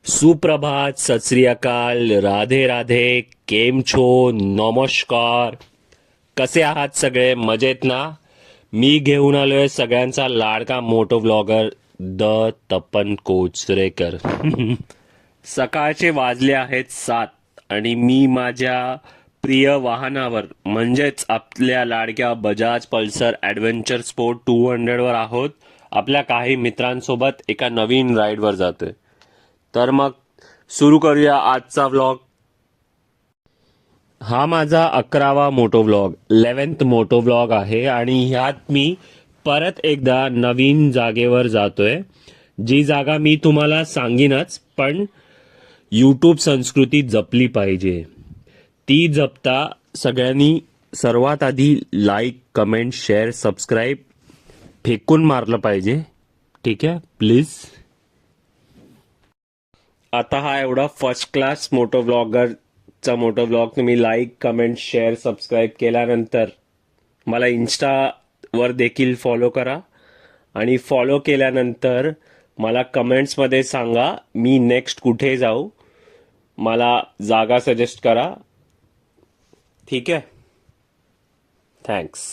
सुप्रभात, सत श्री अकाल, राधे राधे, केम छो, नमस्कार. कसे आहात सगळे? मजेत ना? मी घेऊन आलोय सगळ्यांचा लाडका मोटो व्लॉगर द तपन कोचरेकर. सकाळचे वाजले आहेत 7 आणि मी माझ्या प्रिय वाहनावर म्हणजेच आपल्या लाडक्या बजाज पल्सर ॲडव्हेंचर स्पोर्ट 200 वर आहोत. आपल्या काही मित्रांसोबत एका नवीन राईडवर जातोय. तर मग सुरू करूया आजचा व्लॉग. हा माझा 11वा moto vlog, 11th moto vlog आहे आणि ह्यात मी परत एकदा नवीन जागेवर जातोय. जी जागा मी तुम्हाला सांगीनच, पण यूट्यूब संस्कृती जपली पाहिजे. ती जपता सगळ्यांनी सर्वात आधी लाईक, कमेंट, शेअर, सबस्क्राईब फेकून मारलं पाहिजे. ठीक आहे, प्लीज. आता हा एवढा फर्स्ट क्लास मोटो व्लॉगरचा मोटो व्लॉग तुम्ही लाईक, कमेंट, शेअर, सबस्क्राईब केल्यानंतर मला इन्स्टावर देखील फॉलो करा आणि फॉलो केल्यानंतर मला कमेंट्समध्ये सांगा मी नेक्स्ट कुठे जाऊ. मला जागा सजेस्ट करा. ठीक आहे, थँक्स.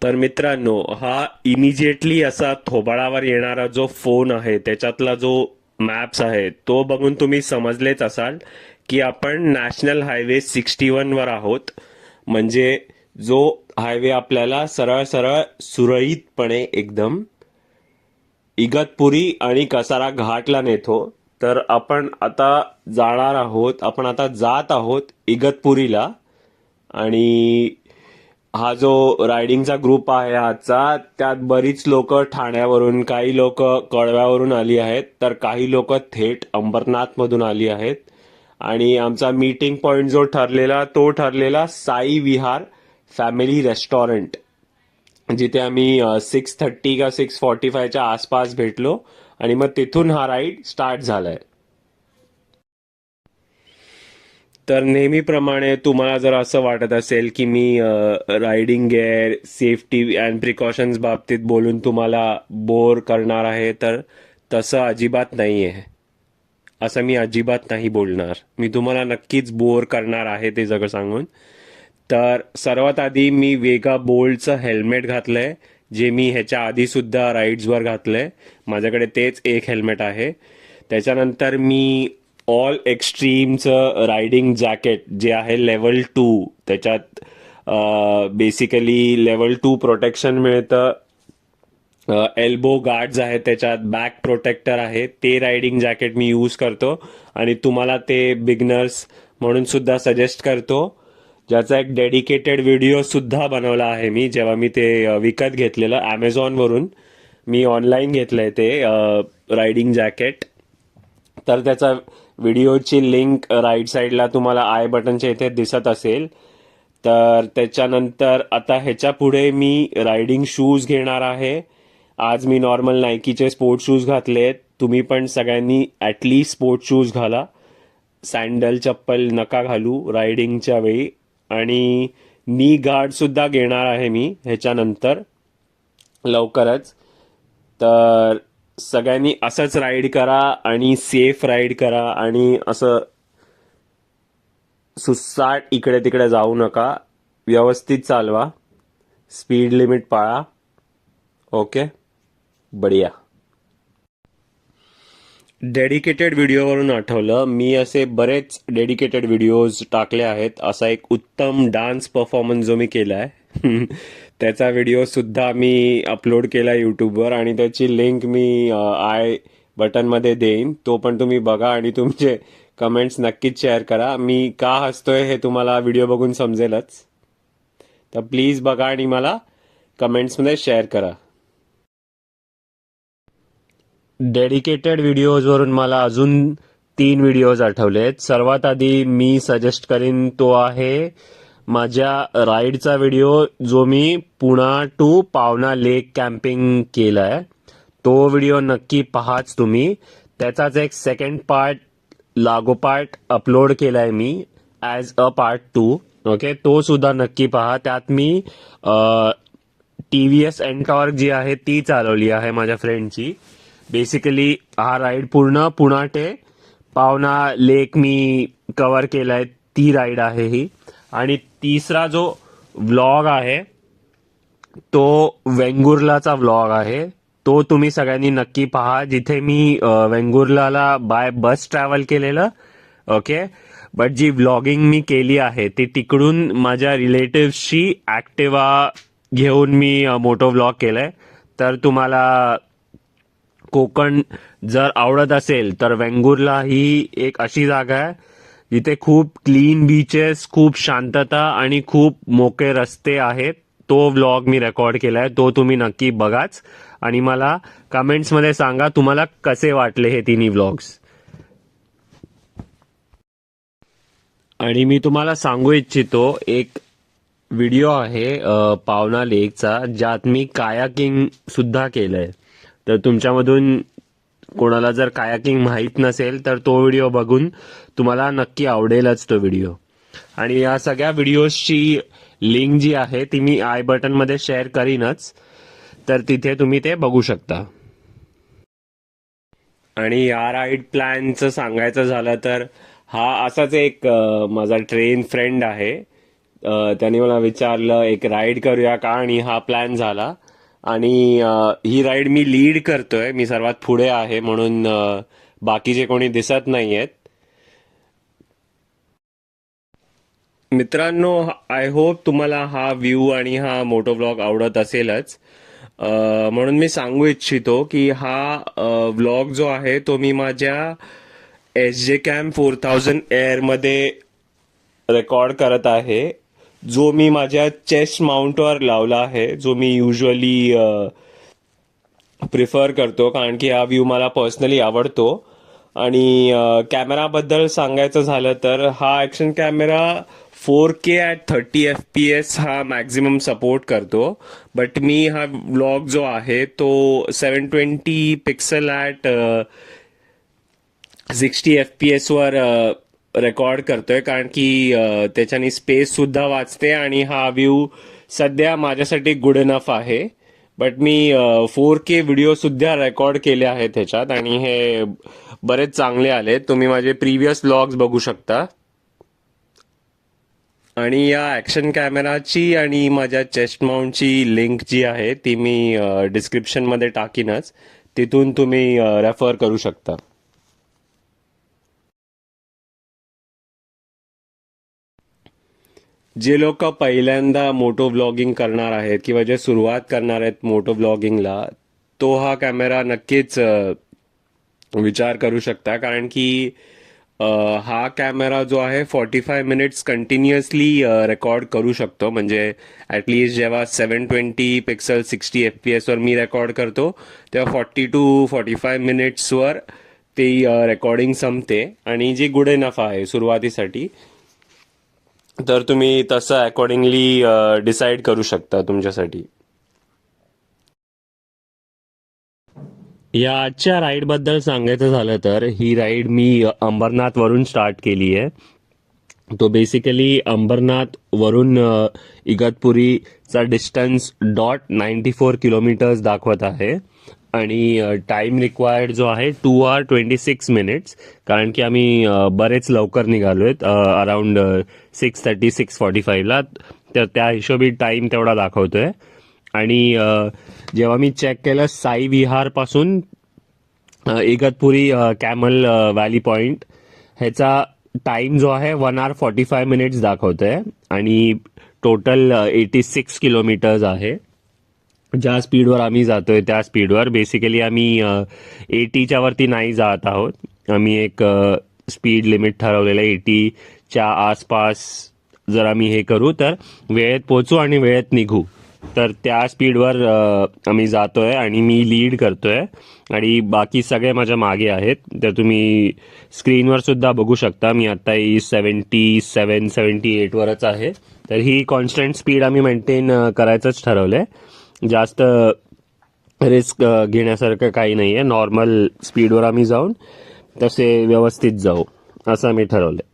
तर मित्रांनो, हा इमिजिएटली असा थोबाडावर येणारा जो फोन आहे त्याच्यातला जो मॅप्स आहे तो बघून तुम्ही समजलेच असाल की आपण नॅशनल हायवे 61 वर आहोत. म्हणजे जो हायवे आपल्याला सरळ सरळ सुरळीतपणे एकदम इगतपुरी आणि कसारा घाटला नेतो. तर आपण आता आपण आता जात आहोत इगतपुरीला. आणि हा जो रायडिंगचा ग्रुप आहे आजचा, त्यात बरीच लोक ठाण्यावरून, काही लोक कळव्यावरून आली आहेत, तर काही लोक थेट अंबरनाथ मधून आली आहेत. आणि आमचा मीटिंग पॉइंट जो ठरलेला साई विहार फॅमिली रेस्टॉरंट, जिथे आम्ही 6:30 का 6:45च्या आसपास भेटलो आणि मग तिथून हा राईड स्टार्ट झालाय. तर नेहमीप्रमाणे तुम्हाला जर असं वाटत असेल की मी riding gear, safety and precautions बाबतीत बोलून तुम्हाला बोर करणार आहे, तर तसं अजिबात नाही आहे. असं मी अजिबात नाही बोलणार. मी तुम्हाला नक्कीच बोर करणार आहे ते सगळं सांगून. तर सर्वात आधी मी वेगा बोल्डचं हेल्मेट घातलंय, जे मी ह्याच्या आधी सुद्धा राईड्सवर घातलंय. माझ्याकडे तेच एक हेल्मेट आहे. त्याच्यानंतर मी ऑल एक्स्ट्रीमचं रायडिंग जॅकेट जे आहे लेवल 2, त्याच्यात बेसिकली लेवल 2 प्रोटेक्शन मिळतं. एल्बो गार्ड्स आहेत त्याच्यात, बॅक प्रोटेक्टर आहे, ते रायडिंग जॅकेट मी यूज करतो आणि तुम्हाला ते बिगनर्स म्हणून सुद्धा सजेस्ट करतो. ज्याचा एक डेडिकेटेड व्हिडिओ सुद्धा बनवला आहे मी, जेव्हा मी ते विकत घेतलेलं ॲमेझॉनवरून. मी ऑनलाईन घेतलंय ते रायडिंग जॅकेट. तर त्याचा व्हिडिओची लिंक राईट साईडला तुम्हाला आय बटनच्या इथे दिसत असेल. तर त्याच्यानंतर आता ह्याच्या पुढे मी रायडिंग शूज घेणार आहे. आज मी नॉर्मल नायकीचे स्पोर्ट शूज घातलेत. तुम्ही पण सगळ्यांनी ॲटलिस्ट स्पोर्ट शूज घाला. सँडल चप्पल नका घालू रायडिंगच्या वेळी. आणि नी गार्ड सुद्धा घेणार आहे मी ह्याच्यानंतर लवकरच. तर सगळ्यांनी असंच राईड करा आणि सेफ राईड करा आणि असं सुसाट इकडे तिकडे जाऊ नका. व्यवस्थित चालवा, स्पीड लिमिट पाळा. ओके, बढिया. डेडिकेटेड व्हिडिओवरून आठवलं, मी असे बरेच डेडिकेटेड व्हिडिओज टाकले आहेत. असा एक उत्तम डान्स परफॉर्मन्स जो मी केला आहे त्याचा व्हिडिओ सुद्धा मी अपलोड केला यूट्यूबवर आणि त्याची लिंक मी आय बटनमध्ये देईन. तो पण तुम्ही बघा आणि तुमचे कमेंट्स नक्कीच शेअर करा. मी का हसतोय हे तुम्हाला व्हिडिओ बघून समजेलच. तर प्लीज बघा आणि मला कमेंट्समध्ये शेअर करा. डेडिकेटेड व्हिडिओजवरून मला अजून 3 व्हिडिओज आठवलेत. सर्वात आधी मी सजेस्ट करीन तो आहे माझ्या राईडचा व्हिडिओ, जो मी पुणा टू पावना लेक कॅम्पिंग केलाय. तो व्हिडिओ नक्की पहाच तुम्ही. त्याचाच एक सेकंड पार्ट लागोपाठ अपलोड केलाय मी ॲज अ पार्ट 2. ओके, तो सुद्धा नक्की पहा. त्यात मी TVS एनटॉर्क जी आहे ती चालवली आहे माझ्या फ्रेंडची. बेसिकली हा राईड पूर्ण पुणा ते पावना लेक मी कव्हर केलाय, ती राईड आहे ही. आणि तिसरा जो व्लॉग आहे तो वेंगुर्लाचा व्लॉग आहे. तो तुम्ही सगळ्यांनी नक्की पहा, जिथे मी वेंगुर्लाला बाय बस ट्रॅव्हल केलेलं. ओके. बट जी व्लॉगिंग मी केली आहे ती तिकडून माझ्या रिलेटिव्सची ऍक्टिवा घेऊन मी मोठं व्लॉग केलंय. तर तुम्हाला कोकण जर आवडत असेल तर वेंगुर्ला ही एक अशी जागा आहे जिथे खूप क्लीन बीचेस, खूप शांतता आणि खूप मोकळे रस्ते आहेत. तो व्लॉग मी रेकॉर्ड केलाय, तो तुम्ही नक्की बघाच आणि मला कमेंट्समध्ये सांगा तुम्हाला कसे वाटले हे तिन्ही व्लॉग्स. आणि मी तुम्हाला सांगू इच्छितो, एक व्हिडिओ आहे पावना लेकचा, ज्यात मी कायाकिंग सुद्धा केलंय. तर तुमच्यामधून कोणाला जर कायाकिंग माहीत नसेल तर तो व्हिडिओ बघून तुम्हाला नक्की आवडेलच तो व्हिडिओ. आणि या सगळ्या व्हिडिओजची लिंक जी आहे ती मी आय बटनमध्ये शेअर करीनच, तर तिथे तुम्ही ते बघू शकता. आणि या राईड प्लॅनचं सांगायचं झालं तर हा असाच एक माझा ट्रेन फ्रेंड आहे. त्याने मला विचारलं एक राईड करूया का, आणि हा प्लॅन झाला. आणि ही राईड मी लीड करतोय, मी सर्वात पुढे आहे म्हणून बाकीचे कोणी दिसत नाहीयेत. मित्रांनो, आय होप तुम्हाला हा व्ह्यू आणि हा मोटो व्लॉग आवडत असेलच. म्हणून मी सांगू इच्छितो की हा व्लॉग जो आहे तो मी माझ्या SJ Cam 4000 एअरमध्ये रेकॉर्ड करत आहे, जो मी माझ्या चेस्ट माउंटवर लावला आहे, जो मी युजली प्रिफर करतो कारण की हा व्ह्यू मला पर्सनली आवडतो. आणि कॅमेराबद्दल सांगायचं झालं तर हा action camera 4K at 30 FPS हा मॅक्झिमम सपोर्ट करतो. बट मी हा व्लॉग जो आहे तो 720 पिक्सल ॲट 60 FPS वर रेकॉर्ड करतोय, कारण की त्याच्यानी स्पेस सुद्धा वाचते आणि हा व्ह्यू सध्या माझ्यासाठी गुड इनफ आहे. बट मी 4K व्हिडिओ सुद्धा रेकॉर्ड केले आहेत त्याच्यात आणि हे बरेच चांगले आले. तुम्ही माझे प्रिव्हियस व्लॉग्स बघू शकता. आणि या ॲक्शन कॅमेराची आणि माझ्या चेस्ट माउंटची लिंक जी आहे ती मी डिस्क्रिप्शनमध्ये टाकीनच, तिथून तुम्ही रेफर करू शकता. जे लोक पहिल्यांदा मोटो व्लॉगिंग करणार आहेत किंवा जे सुरुवात करणार आहेत मोटो व्लॉगिंगला, तो हा कॅमेरा नक्कीच विचार करू शकता. कारण की हा कॅमेरा जो आहे 45 मिनिट्स कंटिन्युअसली रेकॉर्ड करू शकतो. म्हणजे ॲटलिस्ट जेव्हा 720 पिक्सल 60 FPS वर मी रेकॉर्ड करतो तेव्हा 40 to 45 मिनिट्सवर ती रेकॉर्डिंग संपते, आणि जी गुड इनफ आहे सुरुवातीसाठी. तर तुम्ही तसं अकॉर्डिंगली डिसाईड करू शकता तुमच्यासाठी. या आजच्या राईडबद्दल सांगायचं झालं तर ही राईड मी अंबरनाथवरून स्टार्ट केली आहे. तो बेसिकली अंबरनाथ वरून इगतपुरीचा डिस्टन्स .94 किलोमीटर्स दाखवत आहे. आणि टाइम रिक्वायर्ड जो आहे 2 hours 26 minutes, कारण की आम्ही बरेच लवकर निघालोय, अराउंड 6:30 6:45ला. तर त्या हिशोबी टाइम तेवढा दाखवतोय. आणि जेव्हा मी चेक केलं साई विहार पासून इगतपुरी कॅमल व्हॅली पॉइंट, ह्याचा टाइम जो आहे 1 hour 45 minutes दाखवतोय. आणि टोटल 86 किलोमीटर्स आहे. ज्या स्पीडवर आम्ही जातोय त्या स्पीडवर बेसिकली आम्ही 80च्या वरती नाही जात आहोत. आम्ही एक स्पीड लिमिट ठरवलेलं आहे 80च्या आसपास. जर आम्ही हे करू तर वेळेत पोहोचू आणि वेळेत निघू, तर त्या स्पीडवर आम्ही जातोय आणि मी लीड करतोय आणि बाकी सगळे माझ्या मागे आहेत. तर तुम्ही स्क्रीनवर सुद्धा बघू शकता मी आता 77-78 वरच आहे. तर ही कॉन्स्टंट स्पीड आम्ही मेंटेन करायचंच ठरवलंय. जास्त रिस्क घेण्यासारखं काही नाही आहे. नॉर्मल स्पीडवर आम्ही जाऊन तसे व्यवस्थित जाऊ असं आम्ही ठरवलंय.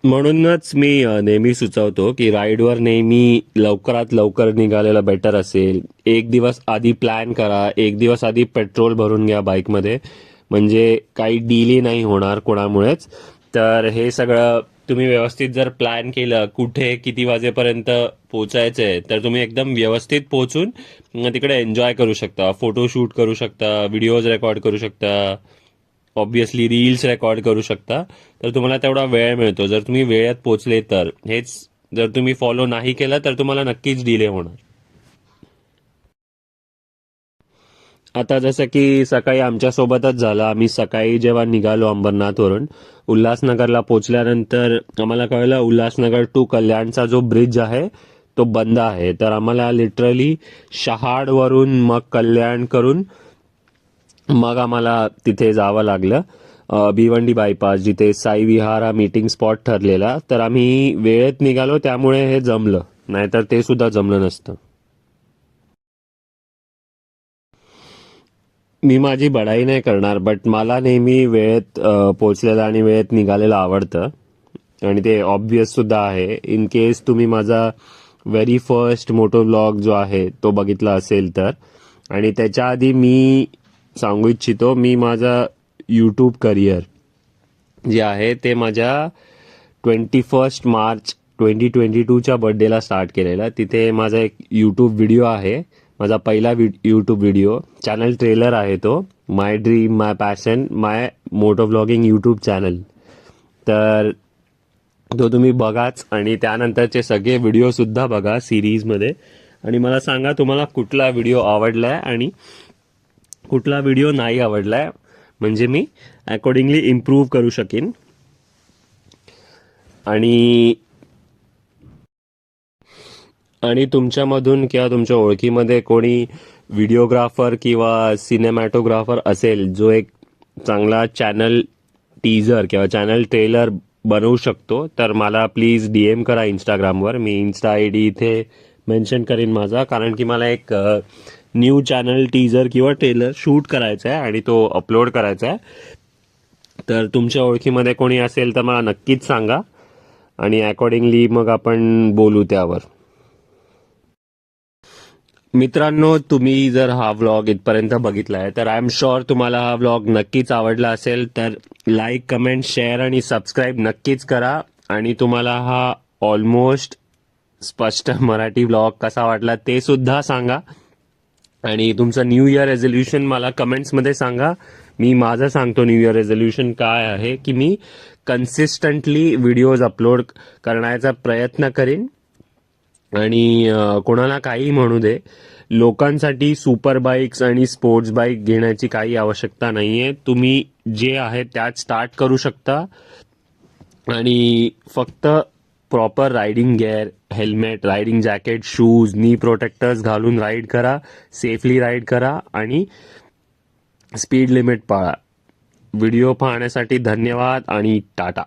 म्हणूनच मी नेहमी सुचवतो की राईडवर नेहमी लवकरात लवकर निघालेलं बेटर असेल. एक दिवस आधी प्लॅन करा, एक दिवस आधी पेट्रोल भरून घ्या बाईकमध्ये, म्हणजे काही डिले नाही होणार कोणामुळेच. तर हे सगळं तुम्ही व्यवस्थित जर प्लॅन केलं, कुठे किती वाजेपर्यंत पोचायचंय, तर तुम्ही एकदम व्यवस्थित पोहोचून तिकडे एन्जॉय करू शकता, फोटो शूट करू शकता, व्हिडिओज रेकॉर्ड करू शकता, ऑब्विसली रील्स रेकॉर्ड करू शकता. तर तुम्हाला तेवढा वेळ मिळतो जर तुम्ही वेळेत पोहोचले तर. हेच जर तुम्ही फॉलो नाही केलं तर तुम्हाला नक्कीच डिले होणार. आता जसं की सकाळी आमच्यासोबतच झालं. आम्ही सकाळी जेव्हा निघालो अंबरनाथवरून, उल्हासनगरला पोचल्यानंतर आम्हाला कळलं उल्हासनगर टू कल्याणचा जो ब्रिज आहे तो बंद आहे. तर आम्हाला लिटरली शहाडवरून मग कल्याण करून मग आम्हाला तिथे जावं लागलं. भिवंडी बायपास जिथे साई विहार हा मीटिंग स्पॉट ठरलेला, तर आम्ही वेळेत निघालो त्यामुळे हे जमलं, नाहीतर ते सुद्धा जमलं नसतं. मी माझी बढाई नाही करणार, बट मला नेहमी वेळेत पोचलेलं आणि वेळेत निघालेलं आवडतं. आणि ते ऑब्विस सुद्धा आहे. इन केस तुम्ही माझा व्हेरी फर्स्ट मोटो व्लॉग जो आहे तो बघितला असेल तर. आणि त्याच्या आधी मी सांगू इच्छितो, मी माझा यूट्यूब करिअर जे आहे ते माझ्या 21 मार्च 2022च्या बर्थडेला स्टार्ट केलेलं. तिथे माझा एक यूट्यूब व्हिडिओ आहे, माझा पहिला यूट्यूब व्हिडिओ, चॅनल ट्रेलर आहे तो, माय ड्रीम माय पॅशन माय मोटो व्लॉगिंग यूट्यूब चॅनल. तर तो तुम्ही बघाच आणि त्यानंतरचे सगळे व्हिडिओ सुद्धा बघा सिरीजमध्ये. आणि मला सांगा तुम्हाला कुठला व्हिडिओ आवडलाय आणि कुठला व्हिडिओ नाही आवडलाय, म्हणजे मी अकॉर्डिंगली इम्प्रूव्ह करू शकेन. आणि आणि तुमच्यामधून किंवा तुमच्या ओळखीमध्ये कोणी व्हिडिओग्राफर किंवा सिनेमॅटोग्राफर असेल जो एक चांगला चॅनल टीजर किंवा चॅनल ट्रेलर बनवू शकतो, तर मला प्लीज DM करा इंस्टाग्रामवर. मी इन्स्टा ID इथे मेन्शन करीन माझा, कारण की मला एक न्यू चॅनल टीजर किंवा ट्रेलर शूट करायचा आहे आणि तो अपलोड करायचा आहे. तर तुमच्या ओळखीमध्ये कोणी असेल तर मला नक्कीच सांगा आणि अकॉर्डिंगली मग आपण बोलू त्यावर. मित्रांनो, तुम्ही जर हा व्लॉग इथपर्यंत बघितलाय तर आय एम शुअर तुम्हाला हा व्लॉग नक्कीच आवडला असेल. तर लाईक, कमेंट, शेअर आणि सबस्क्राईब नक्कीच करा. आणि तुम्हाला हा ऑलमोस्ट स्पष्ट मराठी व्लॉग कसा वाटला ते सुद्धा सांगा. आणि तुमचं न्यू इयर रेझोल्युशन मला कमेंट्समध्ये सांगा. मी माझं सांगतो न्यू इयर रेझोल्युशन काय आहे, की मी कन्सिस्टंटली व्हिडिओज अपलोड करण्याचा प्रयत्न करीन. आणि कोणाला काही म्हणू दे, लोकांसाठी सुपर बाईक्स आणि स्पोर्ट्स बाईक घेण्याची काही आवश्यकता नाहीये. तुम्ही जे आहे त्यात स्टार्ट करू शकता. आणि फक्त proper riding gear, helmet, riding jacket, shoes, नी प्रोटेक्टर्स घालून राईड करा, सेफली राईड करा आणि स्पीड लिमिट पाळा. व्हिडिओ पाहण्यासाठी धन्यवाद आणि टाटा.